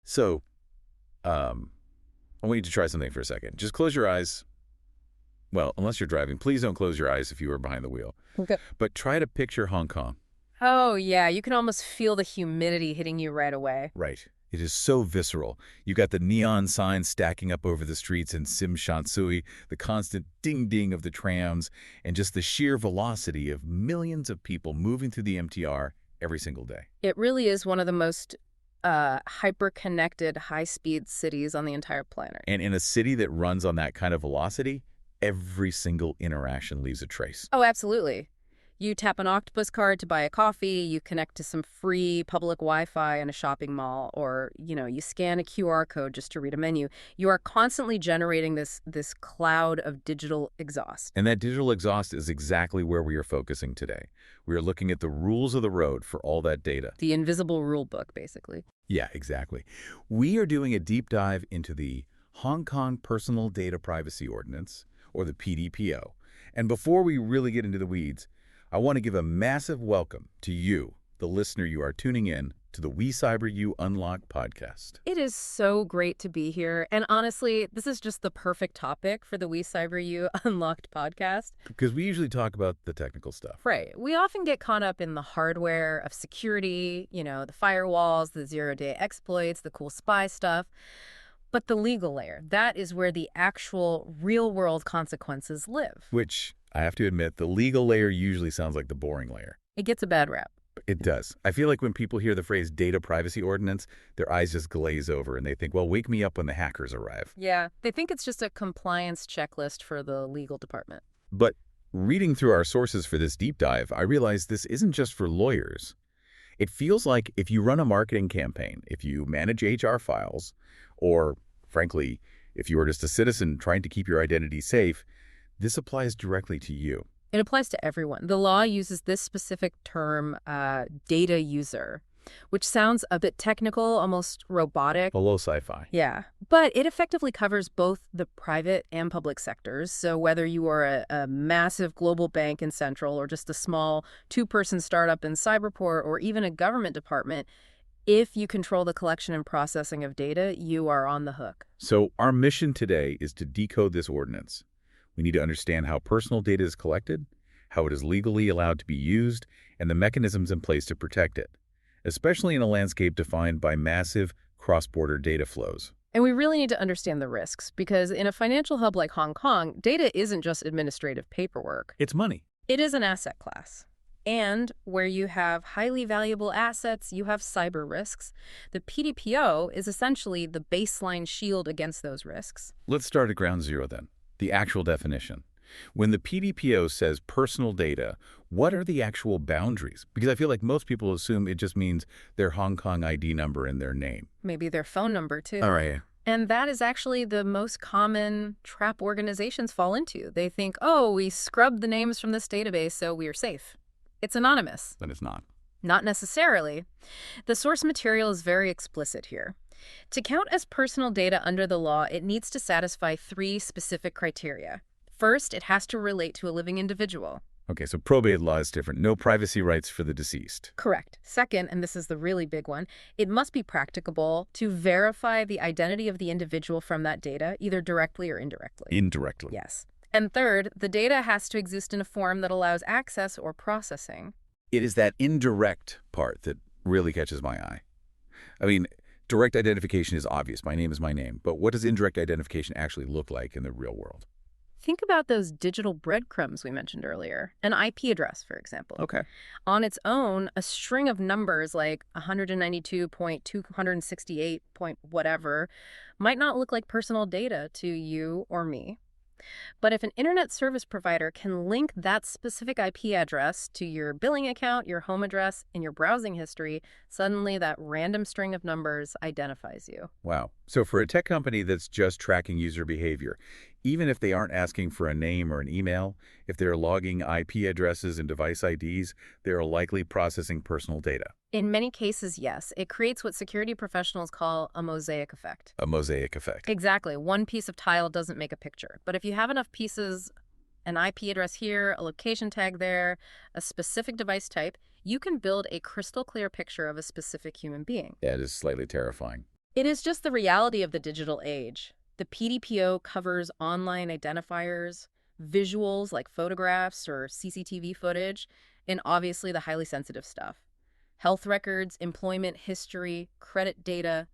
So, I want you to try something for a second. Just close your eyes. Well, unless you're driving, please don't close your eyes if you are behind the wheel. Okay. But try to picture Hong Kong. Oh, yeah. You can almost feel the humidity hitting you right away. Right. It is so visceral. You got the neon signs stacking up over the streets in Sim Shan Tsui, the constant ding-ding of the trams, and just the sheer velocity of millions of people moving through the MTR every single day. It really is one of the most hyper-connected, high-speed cities on the entire planet. And in a city that runs on that kind of velocity, every single interaction leaves a trace. Oh, absolutely. You tap an octopus card to buy a coffee, you connect to some free public Wi-Fi in a shopping mall, or, you scan a QR code just to read a menu. You are constantly generating this cloud of digital exhaust. And that digital exhaust is exactly where we are focusing today. We are looking at the rules of the road for all that data. The invisible rule book, basically. Yeah, exactly. We are doing a deep dive into the Hong Kong Personal Data Privacy Ordinance, or the PDPO. And before we really get into the weeds, I want to give a massive welcome to you, the listener you are tuning in to the WeCyberYou Unlocked podcast. It is so great to be here. And honestly, this is just the perfect topic for the WeCyberYou Unlocked podcast. Because we usually talk about the technical stuff. Right. We often get caught up in the hardware of security, the firewalls, the zero-day exploits, the cool spy stuff. But the legal layer, that is where the actual real-world consequences live. Which, I have to admit, the legal layer usually sounds like the boring layer. It gets a bad rap. It does. I feel like when people hear the phrase data privacy ordinance, their eyes just glaze over and they think, well, wake me up when the hackers arrive. Yeah, they think it's just a compliance checklist for the legal department. But reading through our sources for this deep dive, I realized this isn't just for lawyers. It feels like if you run a marketing campaign, if you manage HR files, or, frankly, if you are just a citizen trying to keep your identity safe, this applies directly to you. It applies to everyone. The law uses this specific term, data user, which sounds a bit technical, almost robotic. Below sci-fi. Yeah, but it effectively covers both the private and public sectors. So whether you are a massive global bank in Central or just a small two-person startup in Cyberport or even a government department, if you control the collection and processing of data, you are on the hook. So our mission today is to decode this ordinance. We need to understand how personal data is collected, how it is legally allowed to be used, and the mechanisms in place to protect it, especially in a landscape defined by massive cross-border data flows. And we really need to understand the risks, because in a financial hub like Hong Kong, data isn't just administrative paperwork. It's money. It is an asset class. And where you have highly valuable assets, you have cyber risks. The PDPO is essentially the baseline shield against those risks. Let's start at ground zero then, the actual definition. When the PDPO says personal data, what are the actual boundaries? Because I feel like most people assume it just means their Hong Kong ID number and their name. Maybe their phone number, too. All right. And that is actually the most common trap organizations fall into. They think, oh, we scrubbed the names from this database, so we are safe. It's anonymous. But it's not. Not necessarily. The source material is very explicit here. To count as personal data under the law, it needs to satisfy 3 specific criteria. First, it has to relate to a living individual. Okay, so probate law is different. No privacy rights for the deceased. Correct. Second, and this is the really big one, it must be practicable to verify the identity of the individual from that data, either directly or indirectly. Indirectly. Yes. And third, the data has to exist in a form that allows access or processing. It is that indirect part that really catches my eye. I mean, direct identification is obvious. My name is my name. But what does indirect identification actually look like in the real world? Think about those digital breadcrumbs we mentioned earlier. An IP address, for example. Okay. On its own, a string of numbers like 192.268. whatever might not look like personal data to you or me. But if an internet service provider can link that specific IP address to your billing account, your home address, and your browsing history, suddenly that random string of numbers identifies you. Wow. So for a tech company that's just tracking user behavior, even if they aren't asking for a name or an email, if they're logging IP addresses and device IDs, they're likely processing personal data. In many cases, yes. It creates what security professionals call a mosaic effect. A mosaic effect. Exactly. One piece of tile doesn't make a picture. But if you have enough pieces, an IP address here, a location tag there, a specific device type, you can build a crystal clear picture of a specific human being. That is slightly terrifying. It is just the reality of the digital age. The PDPO covers online identifiers, visuals like photographs or CCTV footage, and obviously the highly sensitive stuff. Health records, employment history, credit data.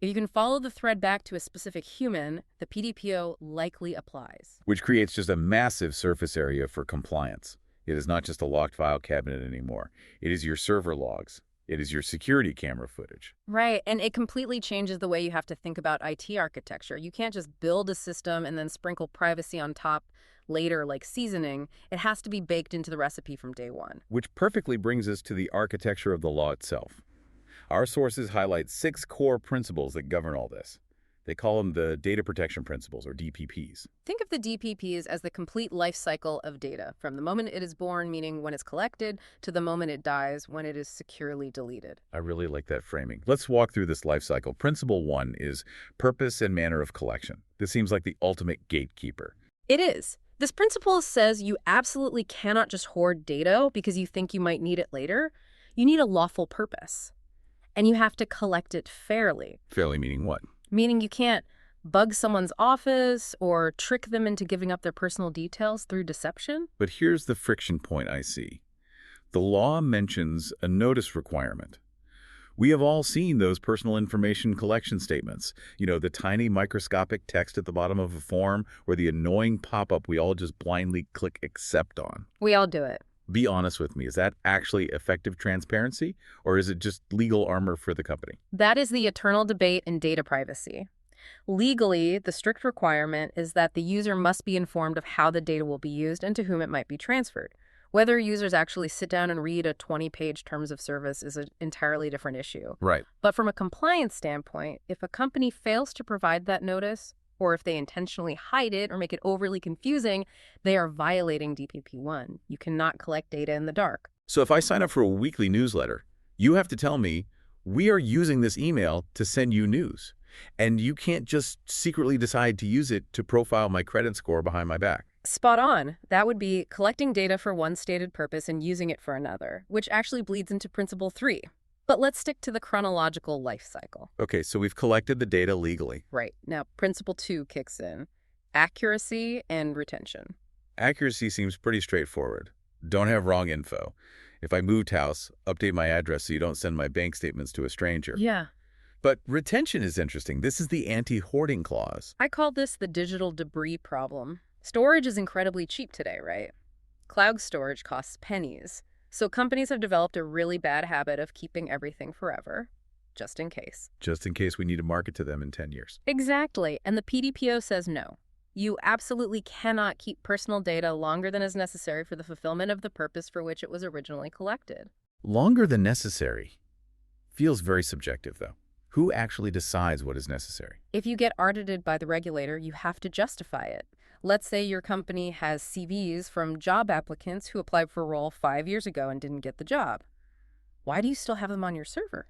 If you can follow the thread back to a specific human, the PDPO likely applies. Which creates just a massive surface area for compliance. It is not just a locked file cabinet anymore. It is your server logs. It is your security camera footage. Right, and it completely changes the way you have to think about IT architecture. You can't just build a system and then sprinkle privacy on top later like seasoning. It has to be baked into the recipe from day one. Which perfectly brings us to the architecture of the law itself. Our sources highlight 6 core principles that govern all this. They call them the Data Protection Principles, or DPPs. Think of the DPPs as the complete life cycle of data, from the moment it is born, meaning when it's collected, to the moment it dies, when it is securely deleted. I really like that framing. Let's walk through this life cycle. Principle 1 is purpose and manner of collection. This seems like the ultimate gatekeeper. It is. This principle says you absolutely cannot just hoard data because you think you might need it later. You need a lawful purpose. And you have to collect it fairly. Fairly meaning what? Meaning you can't bug someone's office or trick them into giving up their personal details through deception. But here's the friction point I see. The law mentions a notice requirement. We have all seen those personal information collection statements. You know, the tiny microscopic text at the bottom of a form or the annoying pop-up we all just blindly click accept on. We all do it. Be honest with me. Is that actually effective transparency, or is it just legal armor for the company? That is the eternal debate in data privacy. Legally, the strict requirement is that the user must be informed of how the data will be used and to whom it might be transferred. Whether users actually sit down and read a 20-page terms of service is an entirely different issue. Right. But from a compliance standpoint, if a company fails to provide that notice, or if they intentionally hide it or make it overly confusing, they are violating DPP-1. You cannot collect data in the dark. So if I sign up for a weekly newsletter, you have to tell me, we are using this email to send you news. And you can't just secretly decide to use it to profile my credit score behind my back. Spot on. That would be collecting data for one stated purpose and using it for another, which actually bleeds into Principle 3. But let's stick to the chronological life cycle. Okay, so we've collected the data legally. Right. Now, Principle 2 kicks in. Accuracy and retention. Accuracy seems pretty straightforward. Don't have wrong info. If I moved house, update my address so you don't send my bank statements to a stranger. Yeah. But retention is interesting. This is the anti-hoarding clause. I call this the digital debris problem. Storage is incredibly cheap today, right? Cloud storage costs pennies. So companies have developed a really bad habit of keeping everything forever, just in case. Just in case we need to market to them in 10 years. Exactly. And the PDPO says no. You absolutely cannot keep personal data longer than is necessary for the fulfillment of the purpose for which it was originally collected. Longer than necessary. Feels very subjective, though. Who actually decides what is necessary? If you get audited by the regulator, you have to justify it. Let's say your company has CVs from job applicants who applied for a role 5 years ago and didn't get the job. Why do you still have them on your server?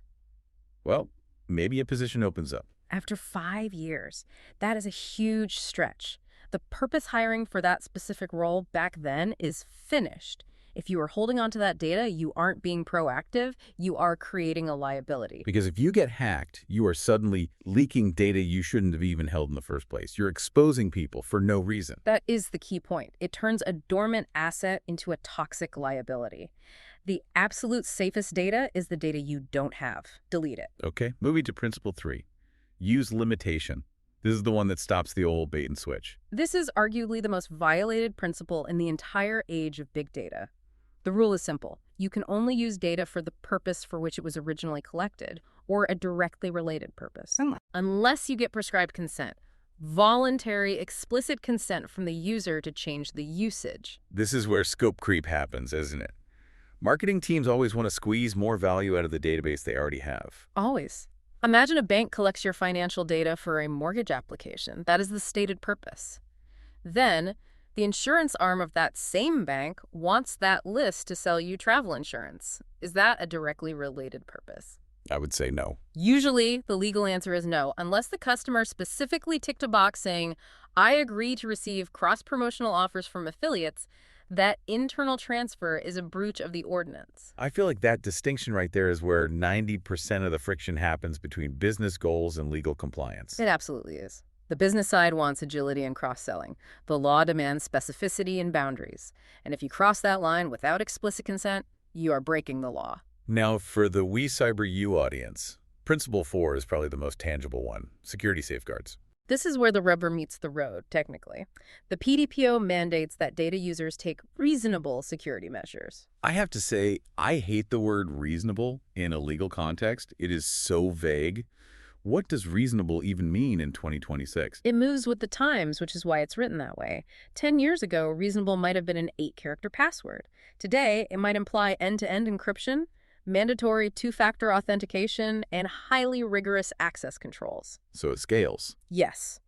Well, maybe a position opens up. After 5 years, that is a huge stretch. The purpose hiring for that specific role back then is finished. If you are holding on to that data, you aren't being proactive, you are creating a liability. Because if you get hacked, you are suddenly leaking data you shouldn't have even held in the first place. You're exposing people for no reason. That is the key point. It turns a dormant asset into a toxic liability. The absolute safest data is the data you don't have. Delete it. Okay, moving to Principle 3. Use limitation. This is the one that stops the old bait and switch. This is arguably the most violated principle in the entire age of big data. The rule is simple. You can only use data for the purpose for which it was originally collected, or a directly related purpose. Unless you get prescribed consent. Voluntary, explicit consent from the user to change the usage. This is where scope creep happens, isn't it? Marketing teams always want to squeeze more value out of the database they already have. Always. Imagine a bank collects your financial data for a mortgage application. That is the stated purpose. Then, the insurance arm of that same bank wants that list to sell you travel insurance. Is that a directly related purpose? I would say no. Usually, the legal answer is no, unless the customer specifically ticked a box saying, I agree to receive cross-promotional offers from affiliates. That internal transfer is a breach of the ordinance. I feel like that distinction right there is where 90% of the friction happens between business goals and legal compliance. It absolutely is. The business side wants agility and cross-selling. The law demands specificity and boundaries. And if you cross that line without explicit consent, you are breaking the law. Now, for the WeCyberYou audience, Principle 4 is probably the most tangible one, security safeguards. This is where the rubber meets the road, technically. The PDPO mandates that data users take reasonable security measures. I have to say, I hate the word reasonable in a legal context. It is so vague. What does reasonable even mean in 2026? It moves with the times, which is why it's written that way. 10 years ago, reasonable might have been an 8-character password. Today, it might imply end-to-end encryption, mandatory two-factor authentication, and highly rigorous access controls. So it scales. Yes.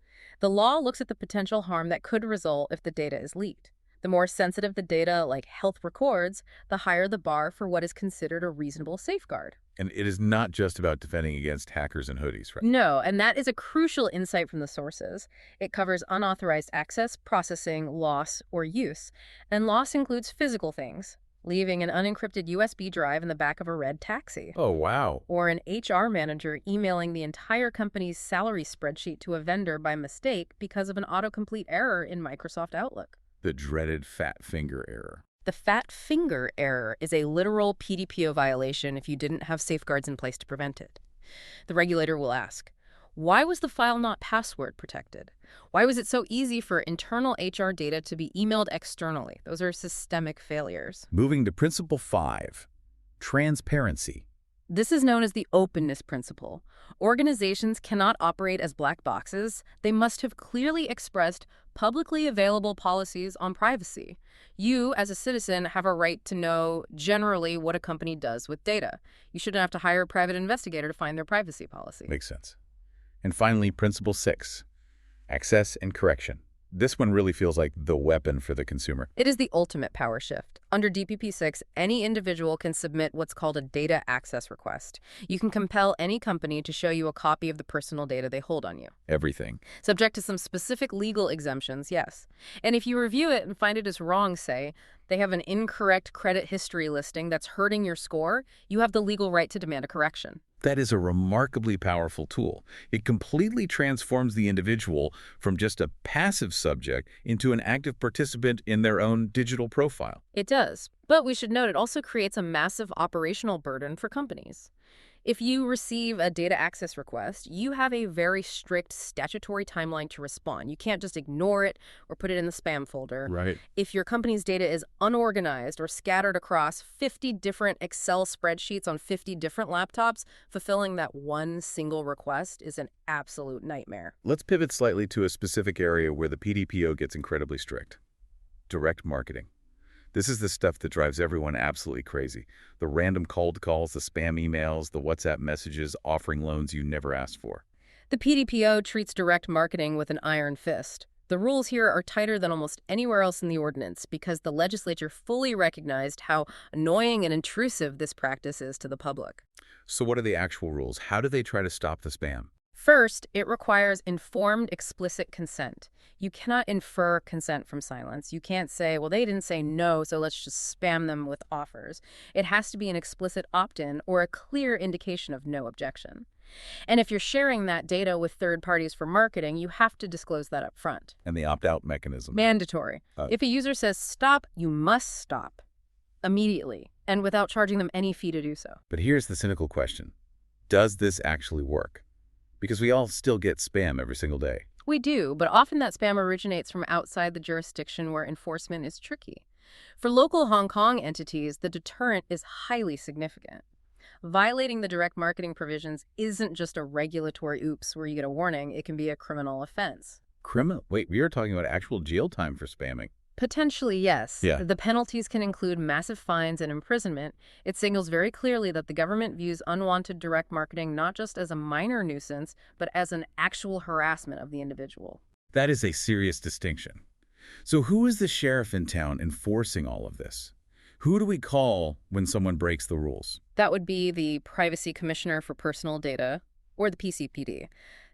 The law looks at the potential harm that could result if the data is leaked. The more sensitive the data, like health records, the higher the bar for what is considered a reasonable safeguard. And it is not just about defending against hackers and hoodies, right? No, and that is a crucial insight from the sources. It covers unauthorized access, processing, loss, or use. And loss includes physical things, leaving an unencrypted USB drive in the back of a red taxi. Oh, wow. Or an HR manager emailing the entire company's salary spreadsheet to a vendor by mistake because of an autocomplete error in Microsoft Outlook. The dreaded fat finger error. The fat finger error is a literal PDPO violation if you didn't have safeguards in place to prevent it. The regulator will ask, why was the file not password protected? Why was it so easy for internal HR data to be emailed externally? Those are systemic failures. Moving to Principle 5, transparency. This is known as the openness principle. Organizations cannot operate as black boxes. They must have clearly expressed publicly available policies on privacy. You, as a citizen, have a right to know generally what a company does with data. You shouldn't have to hire a private investigator to find their privacy policy. Makes sense. And finally, Principle 6, access and correction. This one really feels like the weapon for the consumer. It is the ultimate power shift. Under DPP6, any individual can submit what's called a data access request. You can compel any company to show you a copy of the personal data they hold on you. Everything. Subject to some specific legal exemptions, yes. And if you review it and find it is wrong, say, they have an incorrect credit history listing that's hurting your score, you have the legal right to demand a correction. That is a remarkably powerful tool. It completely transforms the individual from just a passive subject into an active participant in their own digital profile. It does, but we should note it also creates a massive operational burden for companies. If you receive a data access request, you have a very strict statutory timeline to respond. You can't just ignore it or put it in the spam folder. Right. If your company's data is unorganized or scattered across 50 different Excel spreadsheets on 50 different laptops, fulfilling that one single request is an absolute nightmare. Let's pivot slightly to a specific area where the PDPO gets incredibly strict. Direct marketing. This is the stuff that drives everyone absolutely crazy. The random cold calls, the spam emails, the WhatsApp messages offering loans you never asked for. The PDPO treats direct marketing with an iron fist. The rules here are tighter than almost anywhere else in the ordinance because the legislature fully recognized how annoying and intrusive this practice is to the public. So what are the actual rules? How do they try to stop the spam? First, it requires informed, explicit consent. You cannot infer consent from silence. You can't say, well, they didn't say no, so let's just spam them with offers. It has to be an explicit opt-in or a clear indication of no objection. And if you're sharing that data with third parties for marketing, you have to disclose that up front. And the opt-out mechanism? Mandatory. If a user says stop, you must stop immediately and without charging them any fee to do so. But here's the cynical question. Does this actually work? Because we all still get spam every single day. We do, but often that spam originates from outside the jurisdiction where enforcement is tricky. For local Hong Kong entities, the deterrent is highly significant. Violating the direct marketing provisions isn't just a regulatory oops where you get a warning, it can be a criminal offense. Criminal? Wait, we are talking about actual jail time for spamming. Potentially, yes. Yeah. The penalties can include massive fines and imprisonment. It signals very clearly that the government views unwanted direct marketing not just as a minor nuisance, but as an actual harassment of the individual. That is a serious distinction. So who is the sheriff in town enforcing all of this? Who do we call when someone breaks the rules? That would be the Privacy Commissioner for Personal Data, or the PCPD.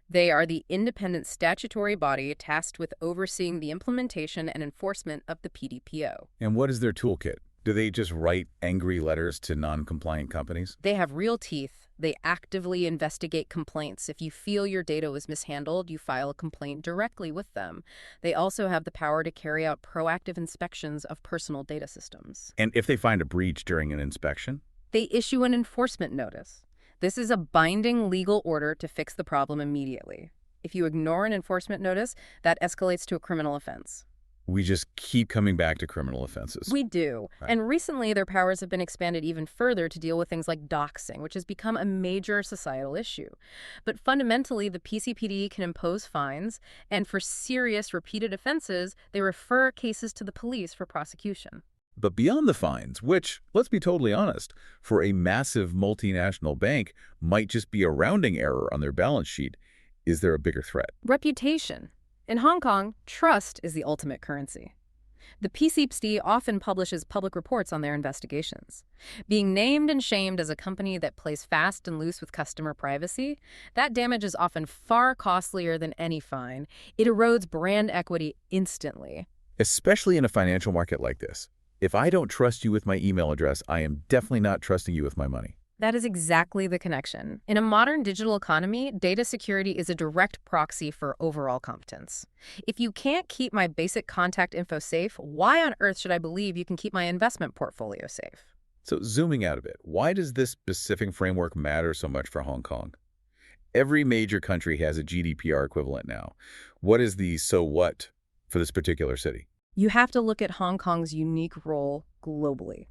They are the independent statutory body tasked with overseeing the implementation and enforcement of the PDPO. And what is their toolkit? Do they just write angry letters to non-compliant companies? They have real teeth. They actively investigate complaints. If you feel your data was mishandled, you file a complaint directly with them. They also have the power to carry out proactive inspections of personal data systems. And if they find a breach during an inspection? They issue an enforcement notice. This is a binding legal order to fix the problem immediately. If you ignore an enforcement notice, that escalates to a criminal offense. We just keep coming back to criminal offenses. We do. Right. And recently, their powers have been expanded even further to deal with things like doxing, which has become a major societal issue. But fundamentally, the PCPD can impose fines, and for serious, repeated offenses, they refer cases to the police for prosecution. But beyond the fines, which, let's be totally honest, for a massive multinational bank might just be a rounding error on their balance sheet, is there a bigger threat? Reputation. In Hong Kong, trust is the ultimate currency. The PCPD often publishes public reports on their investigations. Being named and shamed as a company that plays fast and loose with customer privacy, that damage is often far costlier than any fine. It erodes brand equity instantly. Especially in a financial market like this. If I don't trust you with my email address, I am definitely not trusting you with my money. That is exactly the connection. In a modern digital economy, data security is a direct proxy for overall competence. If you can't keep my basic contact info safe, why on earth should I believe you can keep my investment portfolio safe? So zooming out a bit, why does this specific framework matter so much for Hong Kong? Every major country has a GDPR equivalent now. What is the so what for this particular city? You have to look at Hong Kong's unique role globally.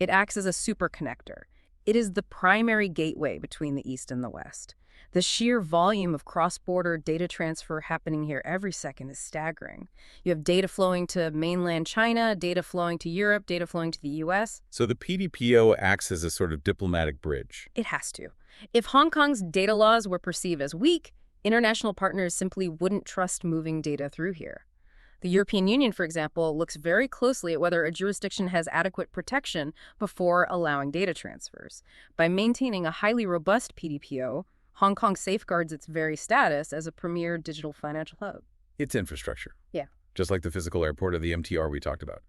It acts as a super connector. It is the primary gateway between the East and the West. The sheer volume of cross-border data transfer happening here every second is staggering. You have data flowing to mainland China, data flowing to Europe, data flowing to the US. So the PDPO acts as a sort of diplomatic bridge. It has to. If Hong Kong's data laws were perceived as weak, international partners simply wouldn't trust moving data through here. The European Union, for example, looks very closely at whether a jurisdiction has adequate protection before allowing data transfers. By maintaining a highly robust PDPO, Hong Kong safeguards its very status as a premier digital financial hub. It's infrastructure. Yeah. Just like the physical airport or the MTR we talked about.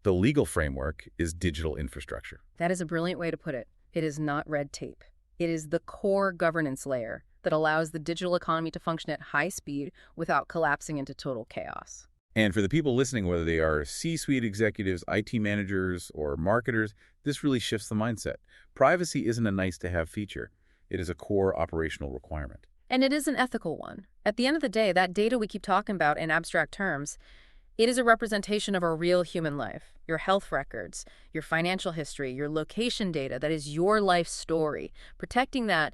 The legal framework is digital infrastructure. That is a brilliant way to put it. It is not red tape. It is the core governance layer that allows the digital economy to function at high speed without collapsing into total chaos. And for the people listening, whether they are C-suite executives, IT managers, or marketers, this really shifts the mindset. Privacy isn't a nice-to-have feature. It is a core operational requirement. And it is an ethical one. At the end of the day, that data we keep talking about in abstract terms, it is a representation of our real human life. Your health records, your financial history, your location data, that is your life story. Protecting that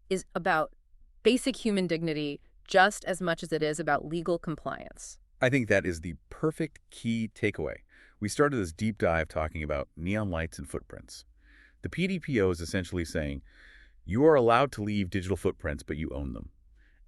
is about basic human dignity just as much as it is about legal compliance. I think that is the perfect key takeaway. We started this deep dive talking about neon lights and footprints. The PDPO is essentially saying, you are allowed to leave digital footprints, but you own them.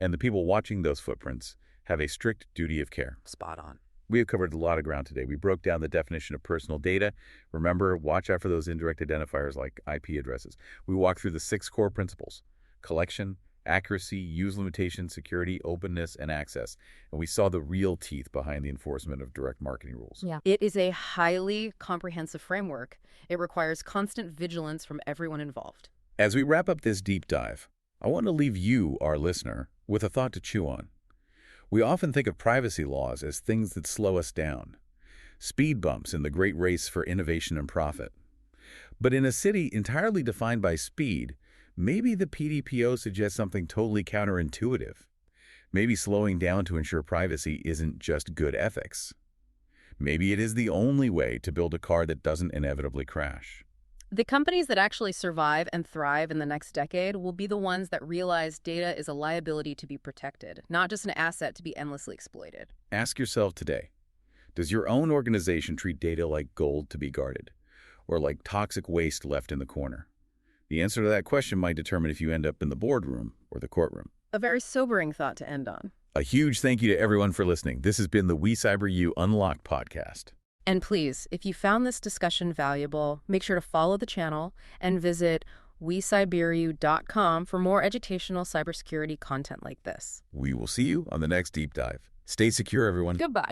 And the people watching those footprints have a strict duty of care. Spot on. We have covered a lot of ground today. We broke down the definition of personal data. Remember, watch out for those indirect identifiers like IP addresses. We walked through the 6 core principles: collection, accuracy, use limitation, security, openness, and access. And we saw the real teeth behind the enforcement of direct marketing rules. Yeah. It is a highly comprehensive framework. It requires constant vigilance from everyone involved. As we wrap up this deep dive, I want to leave you, our listener, with a thought to chew on. We often think of privacy laws as things that slow us down, speed bumps in the great race for innovation and profit. But in a city entirely defined by speed, maybe the PDPO suggests something totally counterintuitive. Maybe slowing down to ensure privacy isn't just good ethics. Maybe it is the only way to build a car that doesn't inevitably crash. The companies that actually survive and thrive in the next decade will be the ones that realize data is a liability to be protected, not just an asset to be endlessly exploited. Ask yourself today, does your own organization treat data like gold to be guarded, or like toxic waste left in the corner? The answer to that question might determine if you end up in the boardroom or the courtroom. A very sobering thought to end on. A huge thank you to everyone for listening. This has been the WeCyberYou Unlocked podcast. And please, if you found this discussion valuable, make sure to follow the channel and visit WeCyberYou.com for more educational cybersecurity content like this. We will see you on the next deep dive. Stay secure, everyone. Goodbye.